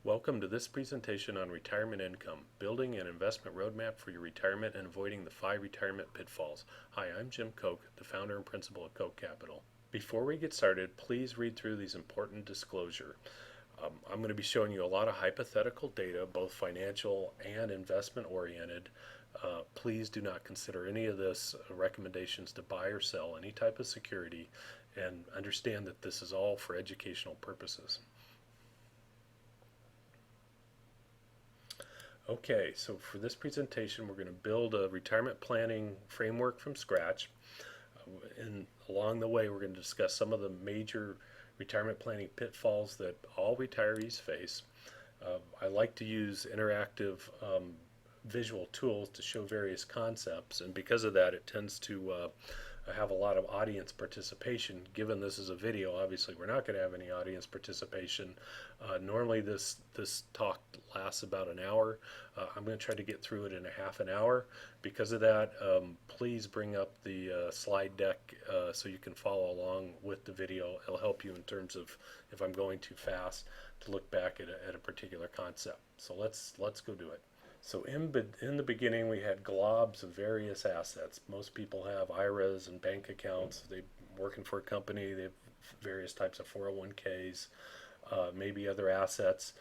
Welcome to this presentation on retirement income, building an investment roadmap for your retirement and avoiding the 5 retirement pitfalls. Hi, I'm Jim Koch, the founder and principal of Koch Capital. Before we get started, please read through these important disclosures. I'm going to be showing you a lot of hypothetical data, both financial and investment oriented. Please do not consider any of this recommendations to buy or sell any type of security, and understand that this is all for educational purposes. Okay, so for this presentation, we're going to build a retirement planning framework from scratch. And along the way, we're going to discuss some of the major retirement planning pitfalls that all retirees face. I like to use interactive visual tools to show various concepts, and because of that, it tends to have a lot of audience participation. Given this is a video, obviously we're not going to have any audience participation. Normally this talk lasts about an hour. I'm going to try to get through it in a half an hour. Because of that, please bring up the slide deck so you can follow along with the video. It'll help you in terms of if I'm going too fast to look back at a particular concept. So let's go do it. So in the beginning, we had globs of various assets. Most people have IRAs and bank accounts. They're working for a company. They have various types of 401ks, maybe other assets.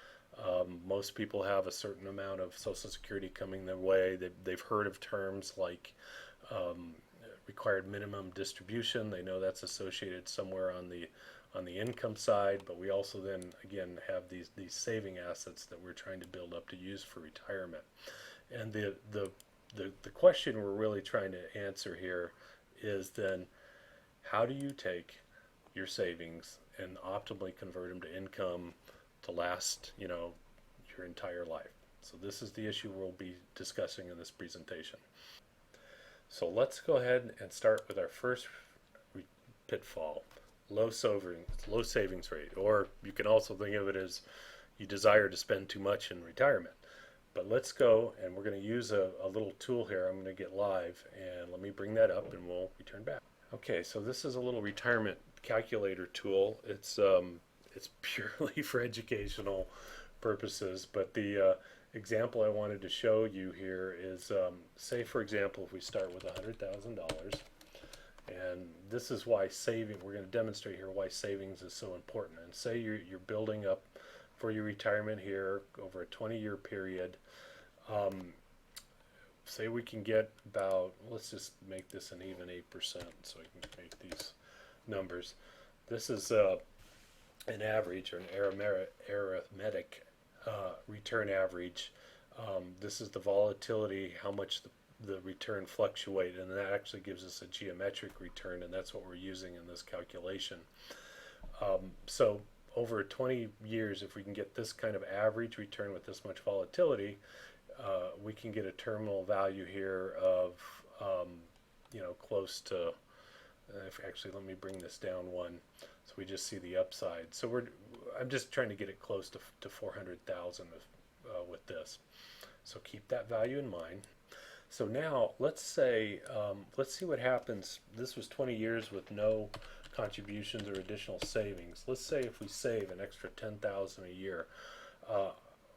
Most people have a certain amount of Social Security coming their way. They've heard of terms like required minimum distribution. They know that's associated somewhere on the income side, but we also then again have these saving assets that we're trying to build up to use for retirement. And the question we're really trying to answer here is then, how do you take your savings and optimally convert them to income to last, your entire life? So this is the issue we'll be discussing in this presentation. So let's go ahead and start with our first pitfall. Low savings rate, or you can also think of it as you desire to spend too much in retirement. But let's go, and we're going to use a little tool here. I'm going to get live, and let me bring that up and we'll return back. Okay, so this is a little retirement calculator tool. It's purely for educational purposes, but the example I wanted to show you here is, say for example, if we start with $100,000. And this is why we're going to demonstrate here why savings is so important. And say you're building up for your retirement here over a 20-year period. Say we can get about, let's just make this an even 8% so I can make these numbers. This is an average, or an arithmetic return average. This is the volatility, how much the return fluctuate, and that actually gives us a geometric return, and that's what we're using in this calculation. So over 20 years, if we can get this kind of average return with this much volatility, we can get a terminal value here of close to, actually let me bring this down one so we just see the upside. So I'm just trying to get it close to 400,000 with this. So keep that value in mind. So now let's see what happens. This was 20 years with no contributions or additional savings. Let's say if we save an extra 10,000 a year,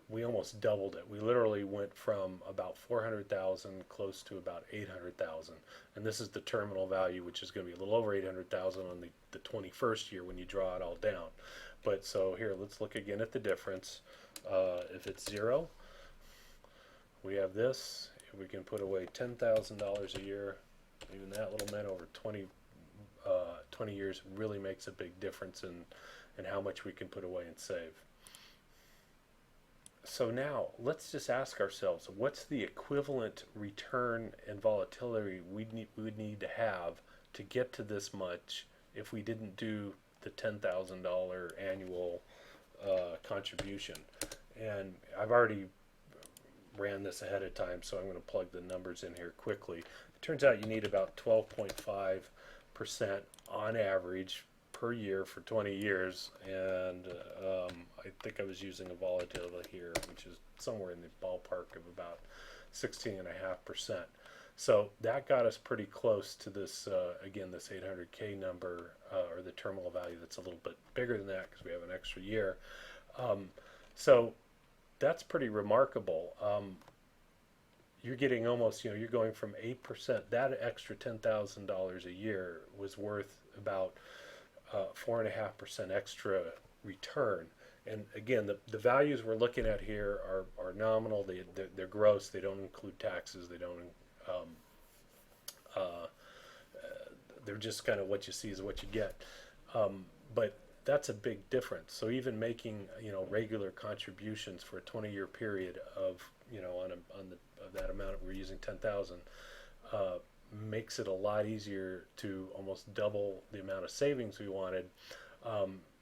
we almost doubled it. We literally went from about 400,000 close to about 800,000. And this is the terminal value, which is going to be a little over 800,000 on the 21st year when you draw it all down. But so here, let's look again at the difference. If it's zero, we have this. We can put away $10,000 a year. Even that little man over 20 years really makes a big difference in how much we can put away and save. So now let's just ask ourselves, what's the equivalent return and volatility we would need to have to get to this much if we didn't do the $10,000 annual contribution? And I've already ran this ahead of time, so I'm going to plug the numbers in here quickly. It turns out you need about 12.5% on average per year for 20 years, and I think I was using a volatility here which is somewhere in the ballpark of about 16.5%. So that got us pretty close to this, again, this 800K number, or the terminal value that's a little bit bigger than that because we have an extra year. So that's pretty remarkable. You're getting almost, you're going from 8%. That extra $10,000 a year was worth about 4.5% extra return. And again, the values we're looking at here are nominal. They're gross. They don't include taxes. They don't. Um, uh, they're just kind of what you see is what you get. But that's a big difference. So even making regular contributions for a 20-year period of on the of that amount we're using 10,000 uh, makes it a lot easier to almost double the amount of savings we wanted,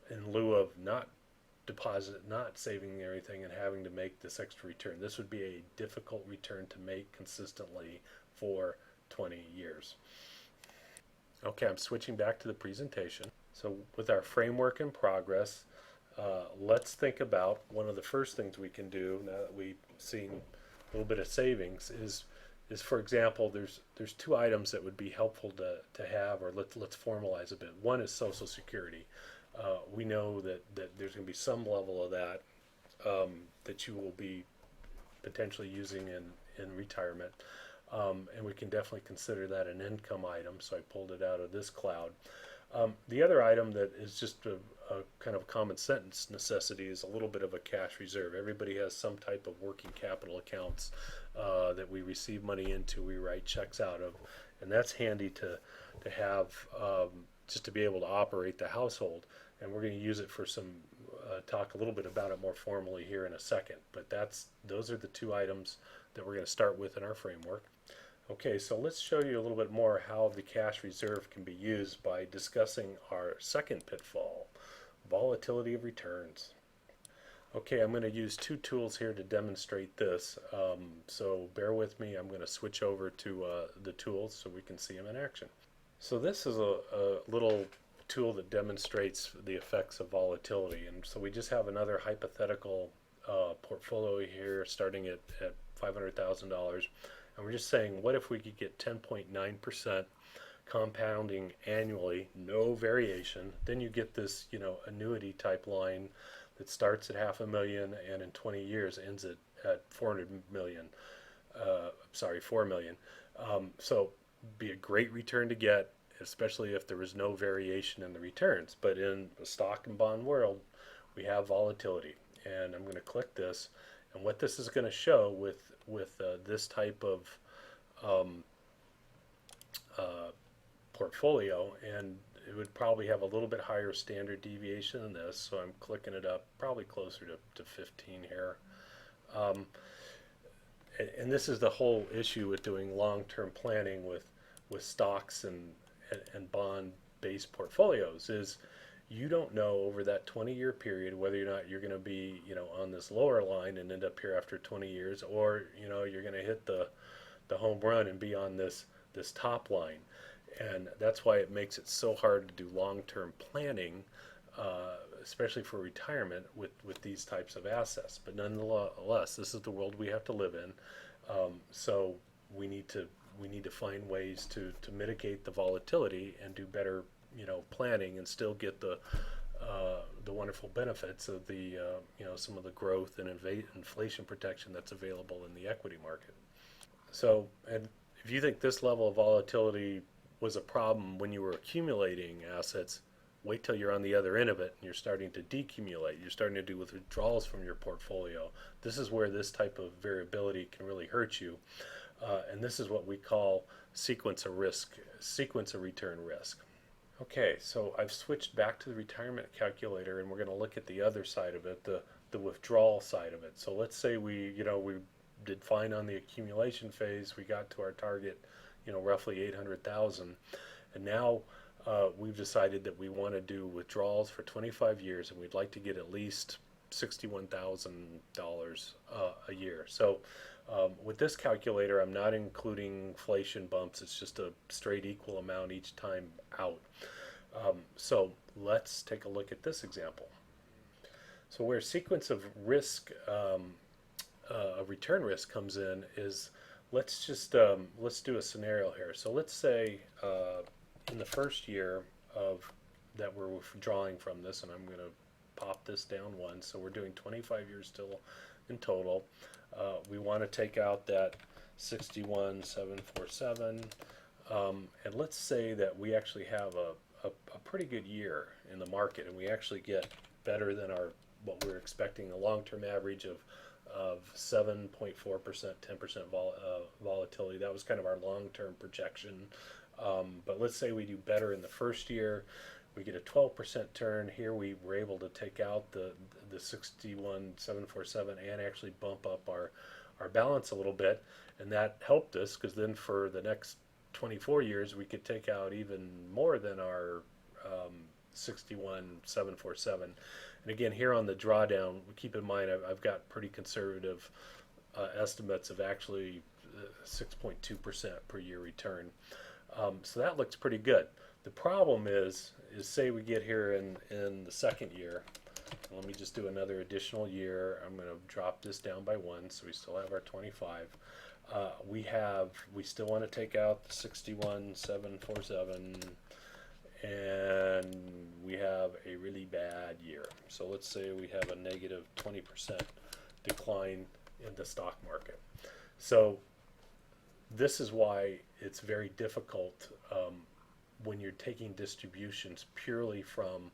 in lieu of not saving anything and having to make this extra return. This would be a difficult return to make consistently for 20 years. Okay, I'm switching back to the presentation. So with our framework in progress, let's think about one of the first things we can do now that we've seen a little bit of savings is for example, there's two items that would be helpful to have, or let's formalize a bit. One is Social Security. We know that there's going to be some level of that that you will be potentially using in retirement. And we can definitely consider that an income item, so I pulled it out of this cloud. The other item that is just a kind of common sense necessity is a little bit of a cash reserve. Everybody has some type of working capital accounts that we receive money into, we write checks out of, and that's handy to have, just to be able to operate the household. And we're going to use it for some talk a little bit about it more formally here in a second. But those are the two items that we're going to start with in our framework. Okay, so let's show you a little bit more how the cash reserve can be used by discussing our second pitfall, volatility of returns. Okay, I'm going to use two tools here to demonstrate this, so bear with me. I'm going to switch over to the tools so we can see them in action. So this is a little tool that demonstrates the effects of volatility, and so we just have another hypothetical portfolio here starting at $500,000. And we're just saying, what if we could get 10.9% compounding annually, no variation? Then you get this, annuity type line that starts at 500,000 and in 20 years ends at 400 million. Sorry, 4 million. So be a great return to get, especially if there was no variation in the returns. But in the stock and bond world, we have volatility. And I'm going to click this. And what this is going to show with this type of portfolio, and it would probably have a little bit higher standard deviation than this, so I'm clicking it up probably closer to 15 here. And this is the whole issue with doing long-term planning with stocks and bond-based portfolios is you don't know over that 20-year period whether or not you're going to be, on this lower line and end up here after 20 years, or you're going to hit the home run and be on this top line. And that's why it makes it so hard to do long-term planning, especially for retirement with these types of assets. But nonetheless, this is the world we have to live in. So we need to find ways to mitigate the volatility and do better planning and still get the wonderful benefits of the some of the growth and inflation protection that's available in the equity market. So, and if you think this level of volatility was a problem when you were accumulating assets, wait till you're on the other end of it and you're starting to decumulate. You're starting to do withdrawals from your portfolio. This is where this type of variability can really hurt you. And this is what we call sequence of return risk. Okay, so I've switched back to the retirement calculator, and we're going to look at the other side of it, the withdrawal side of it. So let's say we did fine on the accumulation phase. We got to our target, roughly 800,000, and now we've decided that we want to do withdrawals for 25 years, and we'd like to get at least $61,000 a year. So with this calculator, I'm not including inflation bumps. It's just a straight equal amount each time out. So let's take a look at this example. So where sequence of risk, return risk comes in is, let's do a scenario here. So let's say in the first year of that we're withdrawing from this, and I'm going to pop this down one. So we're doing 25 years still in total. We want to take out that 61,747. And let's say that we actually have a pretty good year in the market, and we actually get better than what we're expecting, a long-term average of 7.4%, 10% volatility. That was kind of our long-term projection. But let's say we do better in the first year. We get a 12% turn. Here we were able to take out the 61,747 and actually bump up our balance a little bit. And that helped us, because then for the next 24 years we could take out even more than our 61,747. And again, here on the drawdown, keep in mind I've got pretty conservative estimates of actually 6.2% per year return. So that looks pretty good. The problem is say we get here in the second year. Let me just do another additional year. I'm going to drop this down by one, so we still have our 25. We still want to take out the 61,747, and we have a really bad year. So let's say we have a negative 20% decline in the stock market. So this is why it's very difficult when you're taking distributions purely from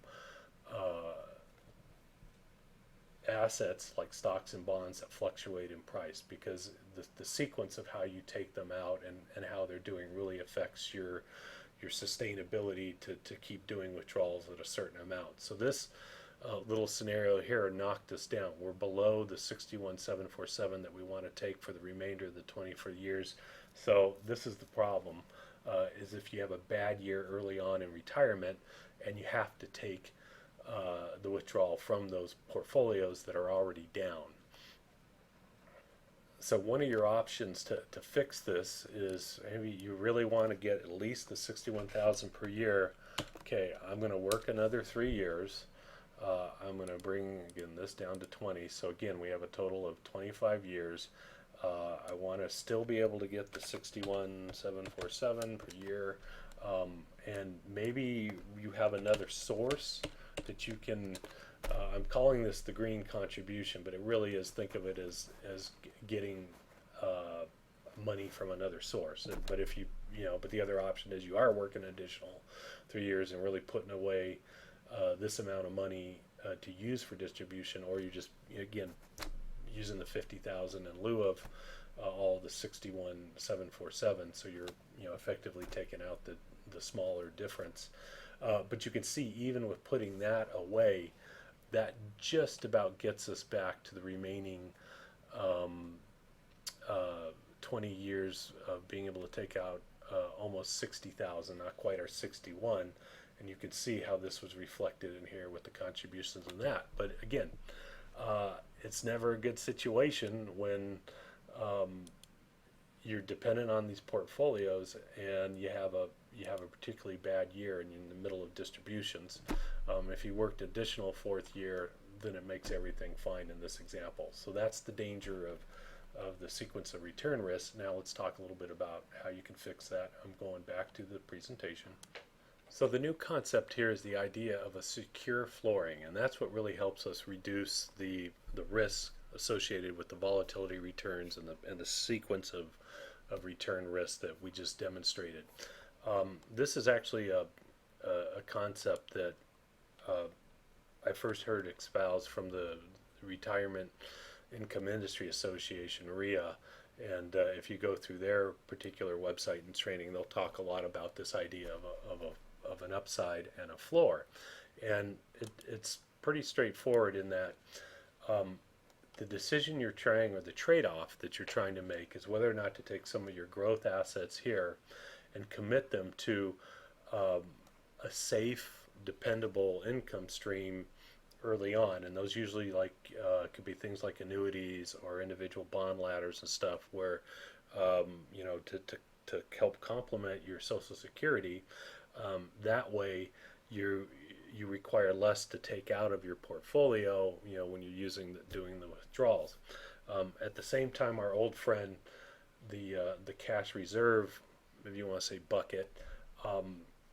assets like stocks and bonds that fluctuate in price, because the sequence of how you take them out and how they're doing really affects your sustainability to keep doing withdrawals at a certain amount. So this little scenario here knocked us down. We're below the 61,747 that we want to take for the remainder of the 24 years. So this is the problem, is if you have a bad year early on in retirement and you have to take the withdrawal from those portfolios that are already down. So one of your options to fix this is, maybe you really want to get at least the 61,000 per year. Okay, I'm going to work another 3 years. I'm going to bring, again, this down to 20. So again, we have a total of 25 years. I want to still be able to get the 61,747 per year. And maybe you have another source that you can, I'm calling this the green contribution, but it really is, think of it as getting money from another source. But if but the other option is you are working an additional 3 years and really putting away this amount of money to use for distribution, or you just, again, using the 50,000 in lieu of all the 61,747. So you're effectively taking out the smaller difference. But you can see, even with putting that away, that just about gets us back to the remaining 20 years of being able to take out almost 60,000, not quite our 61. And you can see how this was reflected in here with the contributions in that. But again, it's never a good situation when you're dependent on these portfolios and you have a particularly bad year and you're in the middle of distributions. If you worked additional fourth year, then it makes everything fine in this example. So that's the danger of the sequence of return risk. Now let's talk a little bit about how you can fix that. I'm going back to the presentation. So the new concept here is the idea of a secure flooring, and that's what really helps us reduce the risk associated with the volatility returns and the sequence of return risk that we just demonstrated. This is actually a concept that I first heard espoused from the Retirement Income Industry Association, RIA, and if you go through their particular website and training, they'll talk a lot about this idea of an upside and a floor. And it's pretty straightforward in that the decision you're trying, or the trade-off that you're trying to make, is whether or not to take some of your growth assets here and commit them to a safe, dependable income stream early on. And those usually could be things like annuities or individual bond ladders and stuff, where to help complement your Social Security. That way you require less to take out of your portfolio when you're doing the withdrawals. At the same time, our old friend, the cash reserve, if you want to say bucket,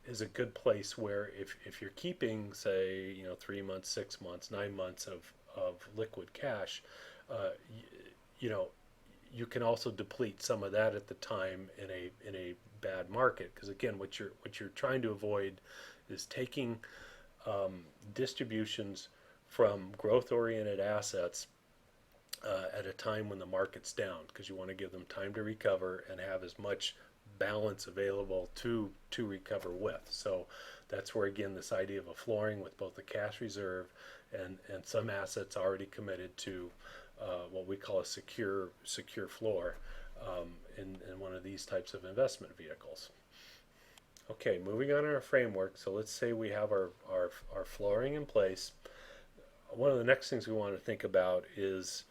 is a good place where if you're keeping, say, 3 months, 6 months, 9 months of liquid cash, you, you know, you can also deplete some of that at the time in a bad market. Because again, what you're trying to avoid is taking distributions from growth oriented assets at a time when the market's down, because you want to give them time to recover and have as much balance available to recover with. So that's where again this idea of a flooring with both the cash reserve and some assets already committed to what we call a secure floor in one of these types of investment vehicles. Okay, moving on in our framework. So let's say we have our flooring in place. One of the next things we want to think about is,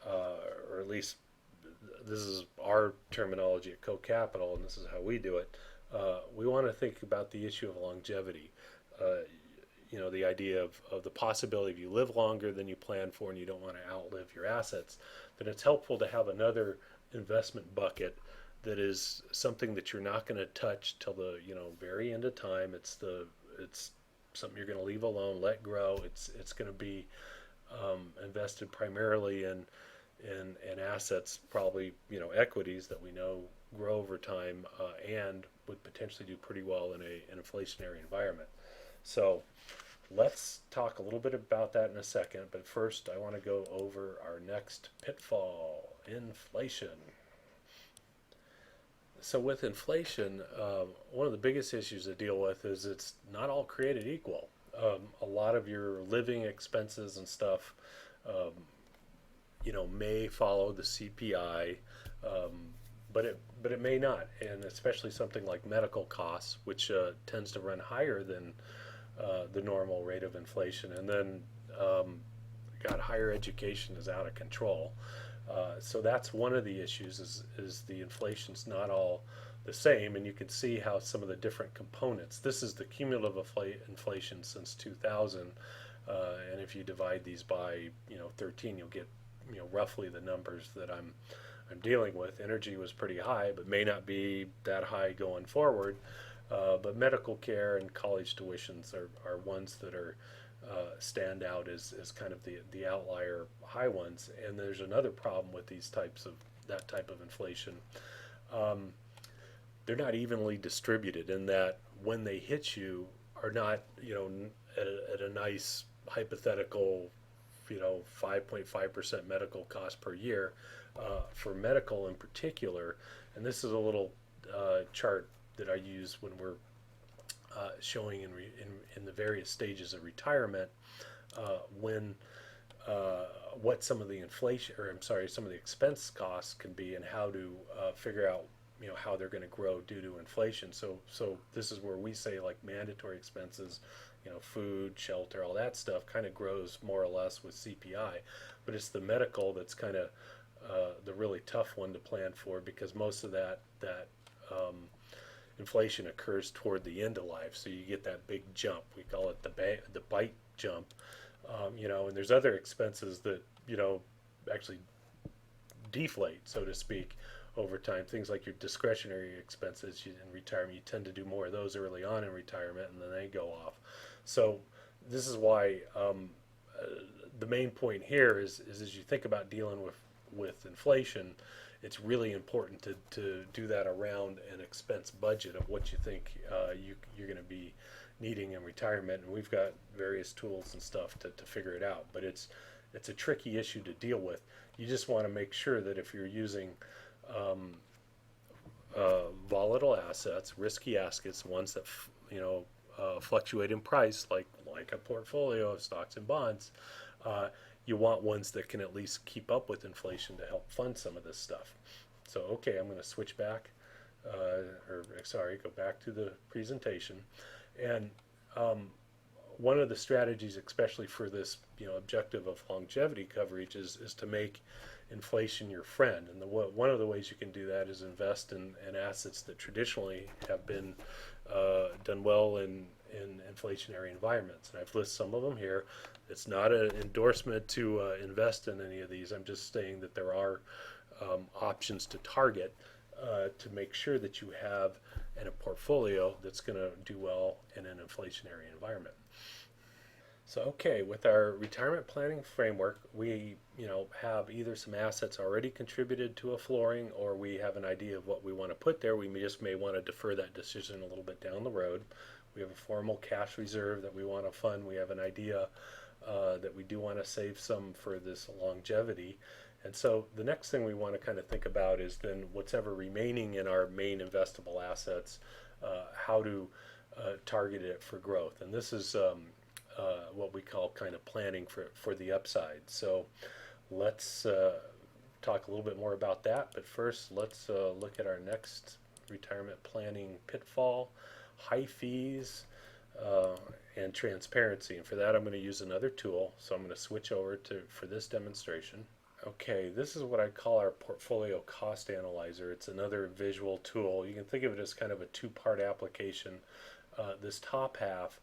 or at least this is our terminology at Koch Capital, and this is how we do it. We want to think about the issue of longevity. The idea of the possibility if you live longer than you plan for and you don't want to outlive your assets, then it's helpful to have another investment bucket that is something that you're not going to touch till the very end of time. It's something you're going to leave alone, let grow. It's going to be invested primarily in assets, probably equities that we know grow over time and would potentially do pretty well in an inflationary environment. So let's talk a little bit about that in a second, but first I want to go over our next pitfall: inflation. So with inflation, one of the biggest issues to deal with is it's not all created equal. A lot of your living expenses and stuff, may follow the CPI, but it may not, and especially something like medical costs, which tends to run higher than the normal rate of inflation, and then higher education is out of control. So that's one of the issues is the inflation's not all the same, and you can see how some of the different components. This is the cumulative inflation since 2000, and if you divide these by 13, you'll get roughly the numbers that I'm dealing with. Energy was pretty high, but may not be that high going forward. But medical care and college tuitions are ones that are stand out as kind of the outlier high ones. And there's another problem with that type of inflation. They're not evenly distributed in that when they hit you are not at a nice hypothetical 5.5% medical cost per year for medical in particular. And this is a little chart that I use when we're showing in the various stages of retirement when what some of the some of the expense costs can be, and how to figure out how they're going to grow due to inflation. So this is where we say like mandatory expenses, food, shelter, all that stuff kind of grows more or less with CPI, but it's the medical that's kind of the really tough one to plan for, because most of that inflation occurs toward the end of life. So you get that big jump. We call it the bite jump. And there's other expenses that actually deflate, so to speak, over time. Things like your discretionary expenses in retirement, you tend to do more of those early on in retirement, and then they go off. So this is why the main point here is as you think about dealing with inflation, it's really important to do that around an expense budget of what you think you're going to be needing in retirement. And we've got various tools and stuff to figure it out. But it's a tricky issue to deal with. You just want to make sure that if you're using volatile assets, risky assets, ones that fluctuate in price, like a portfolio of stocks and bonds, you want ones that can at least keep up with inflation to help fund some of this stuff. So, okay, I'm going to switch back, go back to the presentation. And one of the strategies, especially for this objective of longevity coverage, is to make inflation your friend. And one of the ways you can do that is invest in assets that traditionally have been done well in inflationary environments. And I've listed some of them here. It's not an endorsement to invest in any of these. I'm just saying that there are options to target to make sure that you have in a portfolio that's going to do well in an inflationary environment. So, okay, with our retirement planning framework, we, have either some assets already contributed to a flooring, or we have an idea of what we want to put there. We may want to defer that decision a little bit down the road. We have a formal cash reserve that we want to fund. We have an idea that we do want to save some for this longevity. And so the next thing we want to kind of think about is then what's ever remaining in our main investable assets, how to target it for growth. And this is what we call kind of planning for the upside. So let's talk a little bit more about that. But first, let's look at our next retirement planning pitfall: high fees and transparency. And for that, I'm going to use another tool. So I'm going to switch over to for this demonstration. Okay, this is what I call our portfolio cost analyzer. It's another visual tool. You can think of it as kind of a two-part application. This top half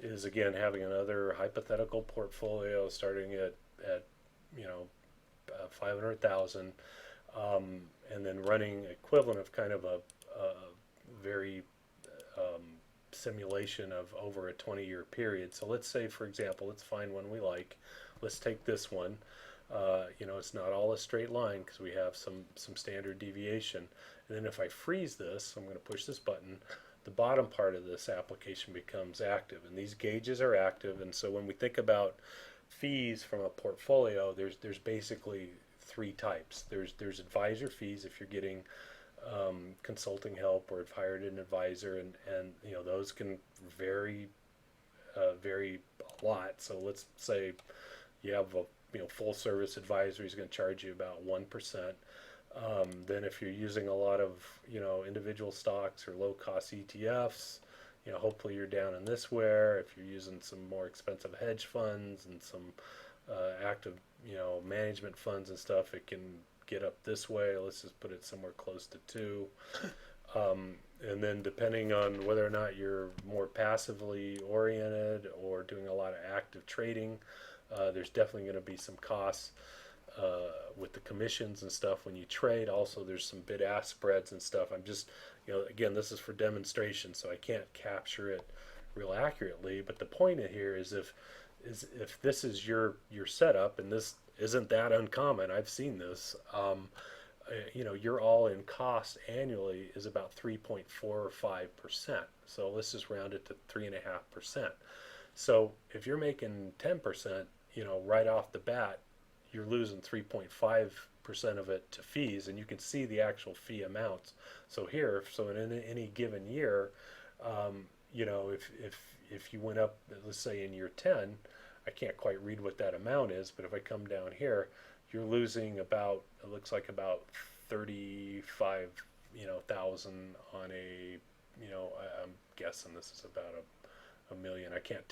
is again having another hypothetical portfolio starting at 500,000, and then running equivalent of kind of a very simulation of over a 20-year period. So let's say, for example, let's find one we like. Let's take this one. It's not all a straight line because we have some standard deviation. And then if I freeze this, I'm going to push this button. The bottom part of this application becomes active, and these gauges are active. And so when we think about fees from a portfolio, there's basically three types. There's advisor fees if you're getting consulting help or have hired an advisor, and those can vary a lot. So let's say you have a full service advisor, he's going to charge you about 1%. Then if you're using a lot of individual stocks or low cost ETFs, hopefully you're down in this where. If you're using some more expensive hedge funds and some active management funds and stuff, it can get up this way. Let's just put it somewhere close to 2. And then depending on whether or not you're more passively oriented or doing a lot of active trading, there's definitely going to be some costs with the commissions and stuff when you trade. Also, there's some bid-ask spreads and stuff. I'm just, again, this is for demonstration, so I can't capture it real accurately. But the point here is if this is your setup, and this isn't that uncommon, I've seen this. Your all-in cost annually is about 3.45%. So let's just round it to 3.5%. So if you're making 10%, right off the bat, you're losing 3.5% of it to fees, and you can see the actual fee amounts. So in any given year, if you went up, let's say in year 10, I can't quite read what that amount is, but if I come down here, you're losing about, it looks like about 35,000 on a, I'm guessing this is about a million. I can't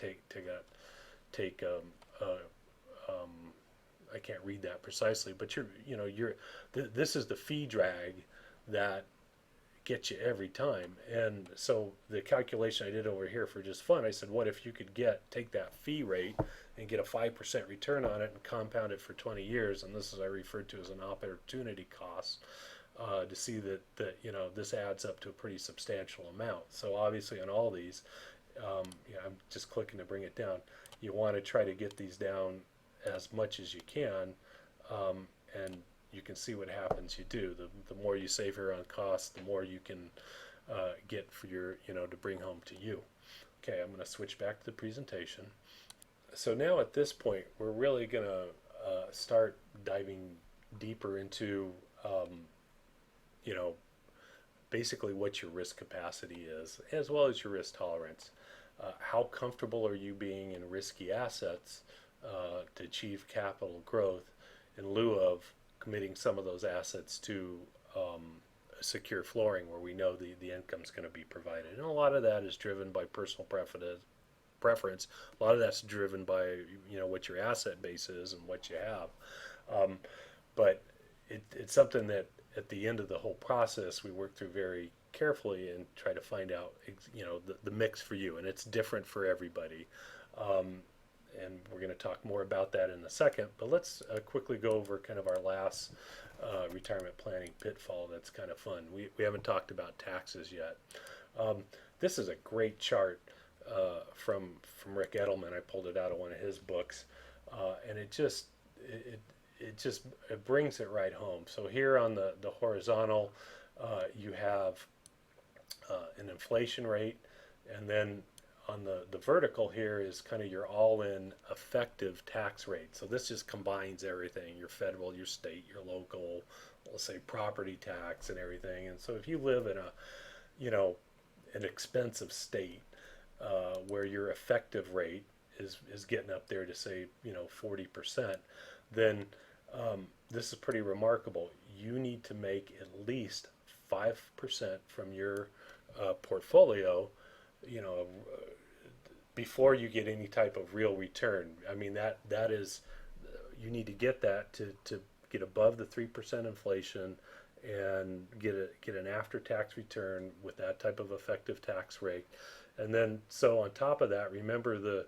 I can't read that precisely, but this is the fee drag that gets you every time. And so the calculation I did over here for just fun, I said, what if you could take that fee rate and get a 5% return on it and compound it for 20 years? And this is I referred to as an opportunity cost, to see that this adds up to a pretty substantial amount. So obviously on all these, I'm just clicking to bring it down. You want to try to get these down as much as you can, and you can see what happens. You do the more you save here on cost, the more you can get for your to bring home to you. Okay, I'm going to switch back to the presentation. So now at this point, we're really going to start diving deeper into basically what your risk capacity is, as well as your risk tolerance. How comfortable are you being in risky assets to achieve capital growth in lieu of committing some of those assets to secure flooring where we know the income is going to be provided? And a lot of that is driven by personal preference. A lot of that's driven by what your asset base is and what you have. But it's something that at the end of the whole process we work through very carefully and try to find out the mix for you, and it's different for everybody. And we're going to talk more about that in a second, but let's quickly go over kind of our last retirement planning pitfall that's kind of fun. We haven't talked about taxes yet. Um, this is a great chart from Rick Edelman. I pulled it out of one of his books, and it, it brings it right home. So here on the horizontal, you have an inflation rate, and then on the vertical here is kind of your all-in effective tax rate. So this just combines everything, your federal, your state, your local, let's say property tax and everything. And so if you live in a, you know, an expensive state where your effective rate is getting up there to say, you know, 40%, then this is pretty remarkable. You need to make at least 5% from your portfolio, you know, before you get any type of real return. I mean, that is, you need to get that to get above the 3% inflation and get an after-tax return with that type of effective tax rate. And then, so on top of that, remember the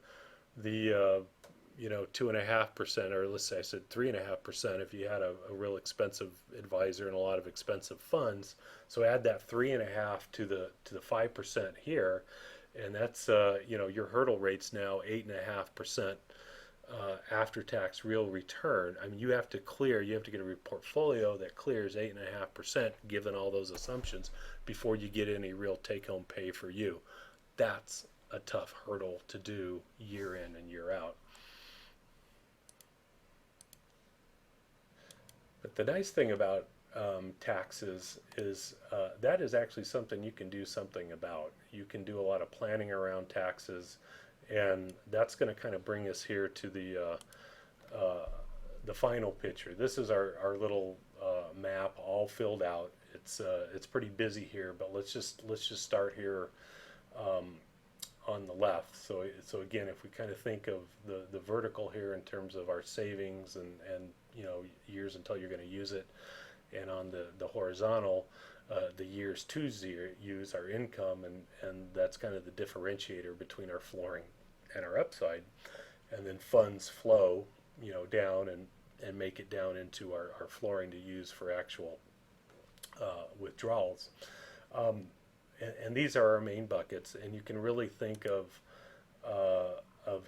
you know, 2.5%, or let's say I said 3.5% if you had a real expensive advisor and a lot of expensive funds. So add that 3.5 to the 5% here, and that's you know, your hurdle rate's now 8.5% after tax real return. I mean, you have to get a portfolio that clears 8.5% given all those assumptions before you get any real take-home pay for you. That's a tough hurdle to do year in and year out. But the nice thing about taxes is that is actually something you can do something about. You can do a lot of planning around taxes, and that's going to kind of bring us here to the final picture. This is our little map all filled out. It's pretty busy here, but let's just start here on the left. So again, if we kind of think of the vertical here in terms of our savings and you know, years until you're going to use it, and on the horizontal, the years to use our income, and that's kind of the differentiator between our flooring and our upside. And then funds flow, you know, down and make it down into our flooring to use for actual withdrawals. And these are our main buckets, and you can really think of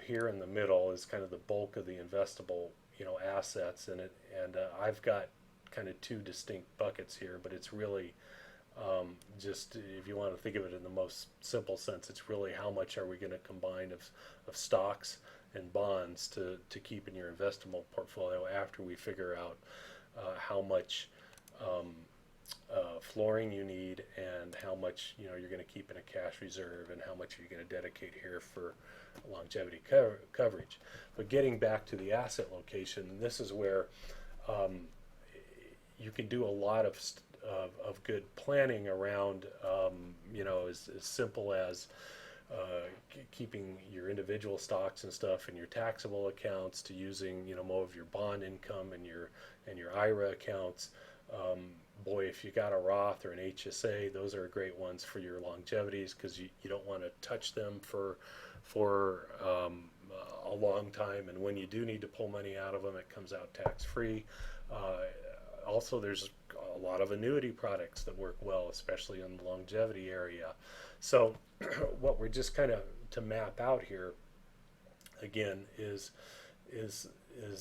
here in the middle is kind of the bulk of the investable, you know, assets in it. And I've got kind of two distinct buckets here, but it's really just, if you want to think of it in the most simple sense, it's really how much are we going to combine of stocks and bonds to keep in your investable portfolio after we figure out how much flooring you need and how much, you know, you're going to keep in a cash reserve and how much are you going to dedicate here for longevity coverage. But getting back to the asset location, this is where you can do a lot of good planning around, you know, as simple as keeping your individual stocks and stuff in your taxable accounts, to using, you know, more of your bond income and your IRA accounts. Boy, if you got a Roth or an HSA, those are great ones for your longevities, because you don't want to touch them for a long time, and when you do need to pull money out of them, it comes out tax-free. Also, there's a lot of annuity products that work well, especially in the longevity area. So what we're just kind of to map out here again is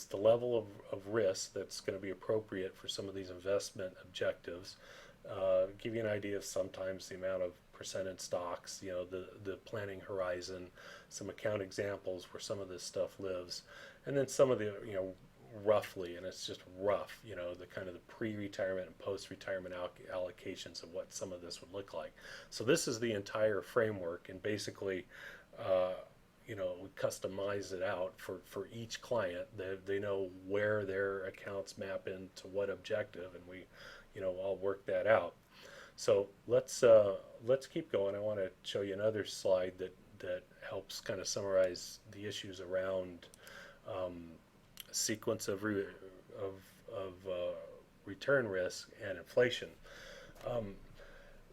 the level of risk that's going to be appropriate for some of these investment objectives. Give you an idea of sometimes the amount of percent in stocks, you know, the planning horizon, some account examples where some of this stuff lives, and then some of the, you know, roughly, and it's just rough, you know, the kind of the pre-retirement and post-retirement allocations of what some of this would look like. So this is the entire framework, and basically you know, we customize it out for each client. They know where their accounts map into what objective, and we, you know, all work that out. So let's keep going. I want to show you another slide that helps kind of summarize the issues around sequence of return risk and inflation.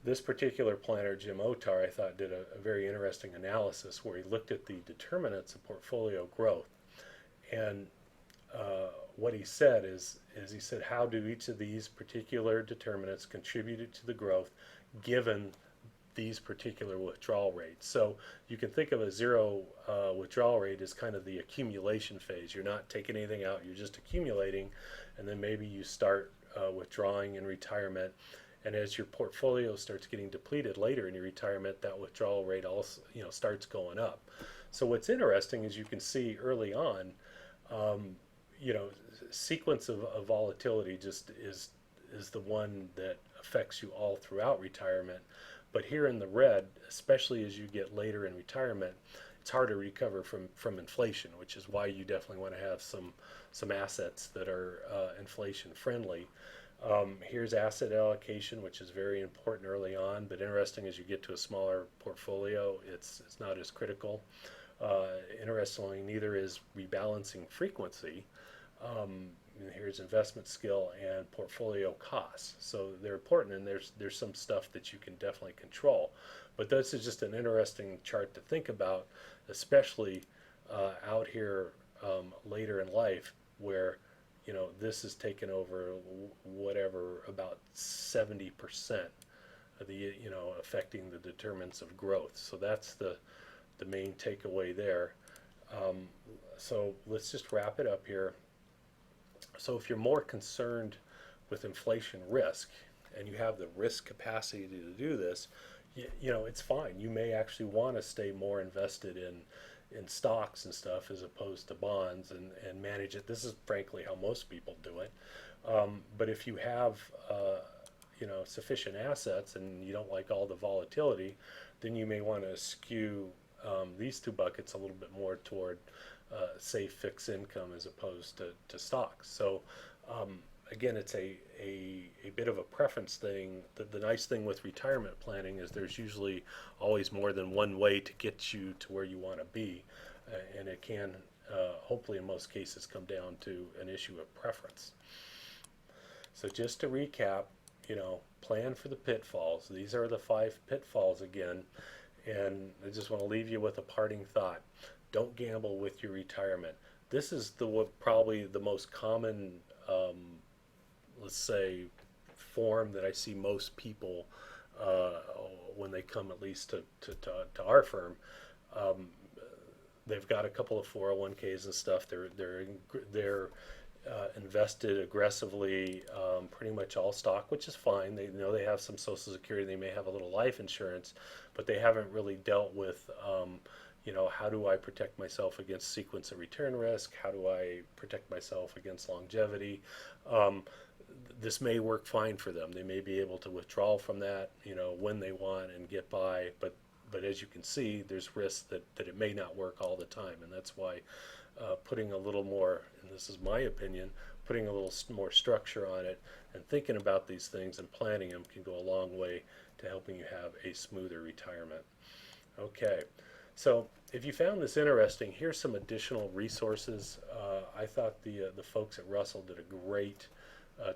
This particular planner, Jim Otar, I thought did a very interesting analysis where he looked at the determinants of portfolio growth. And what he said is he said, how do each of these particular determinants contribute to the growth given these particular withdrawal rates? So you can think of a zero withdrawal rate as kind of the accumulation phase. You're not taking anything out, you're just accumulating, and then maybe you start withdrawing in retirement. And as your portfolio starts getting depleted later in your retirement, that withdrawal rate also, starts going up. So what's interesting is you can see early on, um, sequence of volatility just is the one that affects you all throughout retirement. But here in the red, especially as you get later in retirement, it's hard to recover from inflation, which is why you definitely want to have some assets that are inflation friendly. Here's asset allocation, which is very important early on, but interesting as you get to a smaller portfolio, it's not as critical. Interestingly, neither is rebalancing frequency. And here's investment skill and portfolio costs. So they're important, and there's some stuff that you can definitely control. But this is just an interesting chart to think about, especially out here later in life, where this is taken over whatever about 70% of the affecting the determinants of growth. So that's the main takeaway there. So let's just wrap it up here. So if you're more concerned with inflation risk and you have the risk capacity to do this, it's fine. You may actually want to stay more invested in stocks and stuff as opposed to bonds and manage it. This is frankly how most people do it. But if you have sufficient assets and you don't like all the volatility, then you may want to skew these two buckets a little bit more toward safe fixed income as opposed to stocks. So again, it's a bit of a preference thing. The nice thing with retirement planning is there's usually always more than one way to get you to where you want to be, and it can hopefully in most cases come down to an issue of preference. So just to recap, plan for the pitfalls. These are the 5 pitfalls again, and I just want to leave you with a parting thought. Don't gamble with your retirement. This is probably the most common, let's say, form that I see most people when they come at least to our firm. They've got a couple of 401ks and stuff. They're invested aggressively, pretty much all stock, which is fine. They know they have some Social Security. They may have a little life insurance, but they haven't really dealt with how do I protect myself against sequence of return risk? How do I protect myself against longevity? This may work fine for them. They may be able to withdraw from that, when they want and get by. But as you can see, there's risks that it may not work all the time, and that's why putting a little more, and this is my opinion, putting a little more structure on it and thinking about these things and planning them can go a long way to helping you have a smoother retirement. Okay. So if you found this interesting, here's some additional resources. I thought the folks at Russell did a great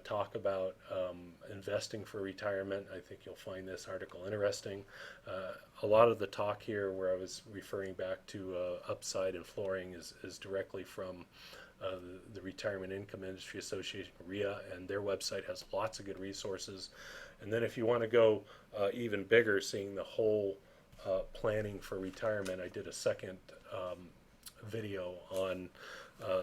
talk about investing for retirement. I think you'll find this article interesting. A lot of the talk here where I was referring back to Upside and Flooring is directly from the Retirement Income Industry Association, RIA, and their website has lots of good resources. And then if you want to go even bigger, seeing the whole planning for retirement, I did a second video on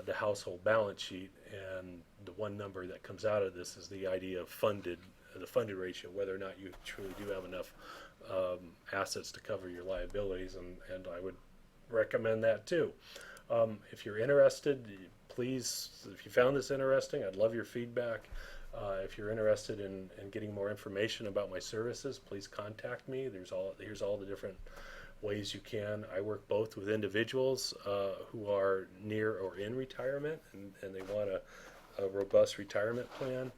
the household balance sheet, and the one number that comes out of this is the idea of the funded ratio, whether or not you truly do have enough assets to cover your liabilities, and I would recommend that too. If you're interested, please, if you found this interesting, I'd love your feedback. If you're interested in getting more information about my services, please contact me. Here's all the different ways you can. I work both with individuals who are near or in retirement and they want a robust retirement plan.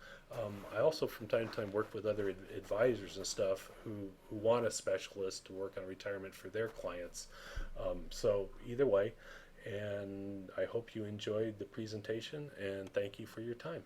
I also from time to time work with other advisors and stuff who want a specialist to work on retirement for their clients. So either way, and I hope you enjoyed the presentation, and thank you for your time.